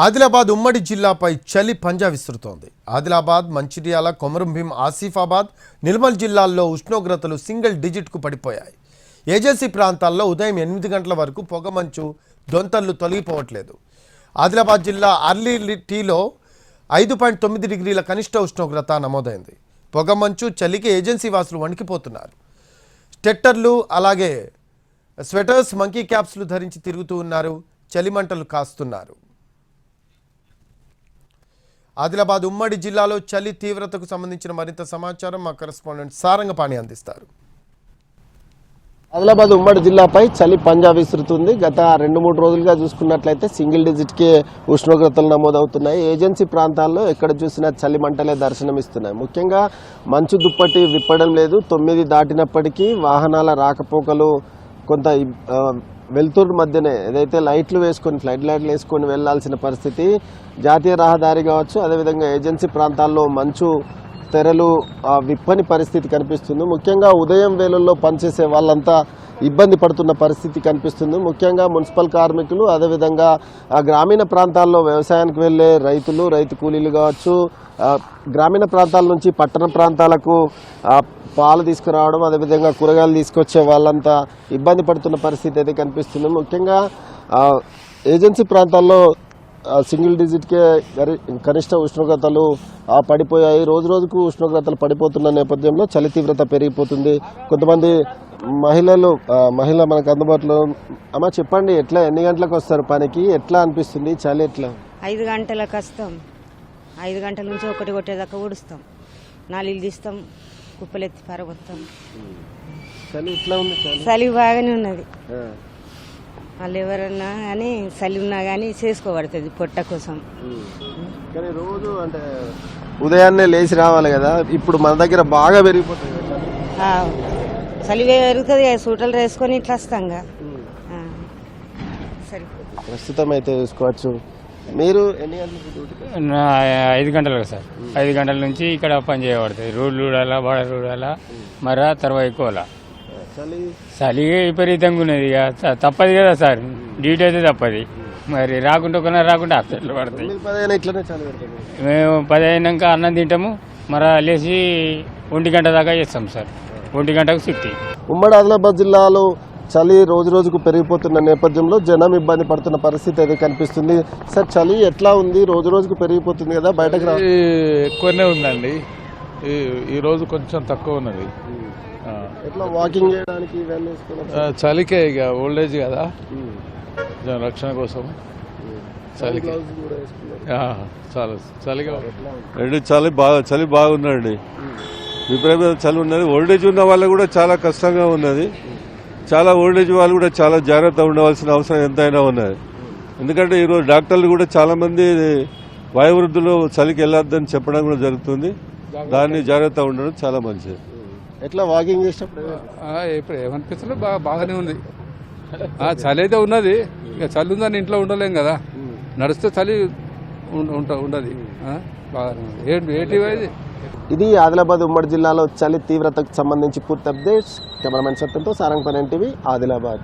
ఆదిలాబాద్ ఉమ్మడి జిల్లాపై చలి పంజా విసురుతోంది. ఆదిలాబాద్, మంచిర్యాల, కొమరంభీం, ఆసిఫాబాద్, నిర్మల్ జిల్లాల్లో ఉష్ణోగ్రతలు సింగిల్ డిజిట్కు పడిపోయాయి. ఏజెన్సీ ప్రాంతాల్లో ఉదయం 8 గంటల వరకు పొగమంచు దొంతర్లు తొలగిపోవట్లేదు. ఆదిలాబాద్ జిల్లా అర్లీటీలో 5.9 డిగ్రీల కనిష్ట ఉష్ణోగ్రత నమోదైంది. పొగమంచు చలికి ఏజెన్సీ వాసులు వణికిపోతున్నారు. స్వెట్టర్లు అలాగే స్వెటర్స్, మంకీ క్యాప్స్లు ధరించి తిరుగుతూ ఉన్నారు. చలిమంటలు కాస్తున్నారు. ఆదిలాబాద్ ఉమ్మడి జిల్లాలో చలి తీవ్రతకు సంబంధించిన మరింత సమాచారం మా కరెస్పాండెంట్ సారంగపాణి అందిస్తారు. ఆదిలాబాద్ ఉమ్మడి జిల్లాపై చలి పంజా విసురుతుంది. గత 2-3 రోజులుగా చూసుకున్నట్లయితే సింగిల్ డిజిట్కే ఉష్ణోగ్రతలు నమోదవుతున్నాయి. ఏజెన్సీ ప్రాంతాల్లో ఎక్కడ చూసినా చలి మంటలే దర్శనమిస్తున్నాయి. ముఖ్యంగా మంచు దుప్పటి విప్పడం లేదు. 9 దాటినప్పటికీ వాహనాల రాకపోకలు కొంత వెలుతురు మధ్యనే ఏదైతే లైట్లు వేసుకొని ఫ్లడ్ లైట్లు వేసుకొని వెళ్లాల్సిన పరిస్థితి. జాతీయ రహదారి కావచ్చు, అదేవిధంగా ఏజెన్సీ ప్రాంతాల్లో మంచు తెరలు విప్పని పరిస్థితి కనిపిస్తుంది. ముఖ్యంగా ఉదయం వేళల్లో పనిచేసే వాళ్ళంతా ఇబ్బంది పడుతున్న పరిస్థితి కనిపిస్తుంది. ముఖ్యంగా మున్సిపల్ కార్మికులు, అదేవిధంగా గ్రామీణ ప్రాంతాల్లో వ్యవసాయానికి వెళ్ళే రైతులు, రైతు కూలీలు కావచ్చు, గ్రామీణ ప్రాంతాల నుంచి పట్టణ ప్రాంతాలకు పాలు తీసుకురావడం, అదేవిధంగా కూరగాయలు తీసుకొచ్చే వాళ్ళంతా ఇబ్బంది పడుతున్న పరిస్థితి అయితే కనిపిస్తుంది. ముఖ్యంగా ఏజెన్సీ ప్రాంతాల్లో సింగిల్ డిజిట్కే కనిష్ట ఉష్ణోగ్రతలు పడిపోయాయి. రోజు రోజుకు ఉష్ణోగ్రతలు పడిపోతున్న నేపథ్యంలో చలి తీవ్రత పెరిగిపోతుంది. కొంతమంది మహిళ మనకు అందుబాటులో. అమ్మ చెప్పండి, ఎట్లా ఎన్ని గంటలకు వస్తారు పనికి? ఎట్లా అనిపిస్తుంది చలి? ఎట్లా? 5 గంటలకు వస్తాం. 5 గంటల నుంచి 1 కొట్టేదాకా ఊడుస్తాం, నాలుగు తీస్తాం, కుప్పలెత్తి పారబోస్తాం. చలి ఎట్లా ఉంది? చలి బాగానే ఉన్నది. వాళ్ళు ఎవరన్నా కానీ చలి ఉన్నా కానీ చేసుకోబడుతుంది పొట్ట కోసం. కానీ రోజు అంటే ఉదయాన్నే లేచి రావాలి కదా, ఇప్పుడు మన దగ్గర బాగా పెరిగిపోతుంది. చలి పెరుగుతుంది, సూటలు వేసుకొని ఇట్లా వస్తాంగా. సరిపోతుంది. ప్రస్తుతం అయితే చూసుకోవచ్చు. మీరు ఎన్ని గంటలకు? 5 గంటలకు సార్. 5 గంటల నుంచి ఇక్కడ పని చేయబడుతుంది. రోడ్లు ఊడాలా, బాడలు ఊడాలా, మరా తర్వాత ఎక్కువలా. చలి విపరీతంగా ఉన్నది. ఇక తప్పదు కదా సార్, డ్యూటీ అయితే తప్పది. మరి రాకుండా హాస్పిటల్ పడతాయి. మేము 10 అయినాక అన్నం తింటాము, మరా లేచి 1 గంట దాకా చేస్తాం సార్. 1 గంటకు సిట్టి. ఉమ్మడి ఆదిలాబాద్ జిల్లాలో చలి రోజు రోజుకు పెరిగిపోతున్న నేపథ్యంలో జనం ఇబ్బంది పడుతున్న పరిస్థితి అయితే కనిపిస్తుంది. సార్, చలి ఎట్లా ఉంది? రోజు రోజుకు పెరిగిపోతుంది కదా, బయటకు ఎక్కువనే ఉందండి. ఈ రోజు కొంచెం తక్కువ ఉన్నది. ఎట్లా వాకింగ్ చేయడానికి చలికే, ఇక ఓల్డేజ్ కదా, రక్షణ కోసం చలికి చాలా చలిగా. చలి బాగుందండి. విపరీత చలి ఉన్నది. ఓల్డేజ్ ఉన్న వాళ్ళు కూడా చాలా కష్టంగా ఉన్నది. చాలా ఓల్డేజ్ వాళ్ళు కూడా చాలా జాగ్రత్త ఉండవలసిన అవసరం ఎంతైనా ఉన్నది. ఎందుకంటే ఈరోజు డాక్టర్లు కూడా చాలా మంది వయోవృద్ధులు చలికి వెళ్ళొద్దని చెప్పడం కూడా జరుగుతుంది. దాన్ని జాగ్రత్త ఉండడం చాలా మంచిది. ఎట్లా వాకింగ్ చేసినప్పుడు ఇప్పుడు ఏమనిపిస్తుంది? బాగానే ఉంది. చలి అయితే ఉన్నది. ఇక చలి ఉందని ఇంట్లో ఉండలేం కదా, నడిస్తే చలి ఉండదు. ఇది ఆదిలాబాద్ ఉమ్మడి జిల్లాలో చలి తీవ్రతకు సంబంధించి పూర్తి అప్డేట్స్. కెమెరామెన్ సత్యంతో సారంగపాణి, NTV, ఆదిలాబాద్.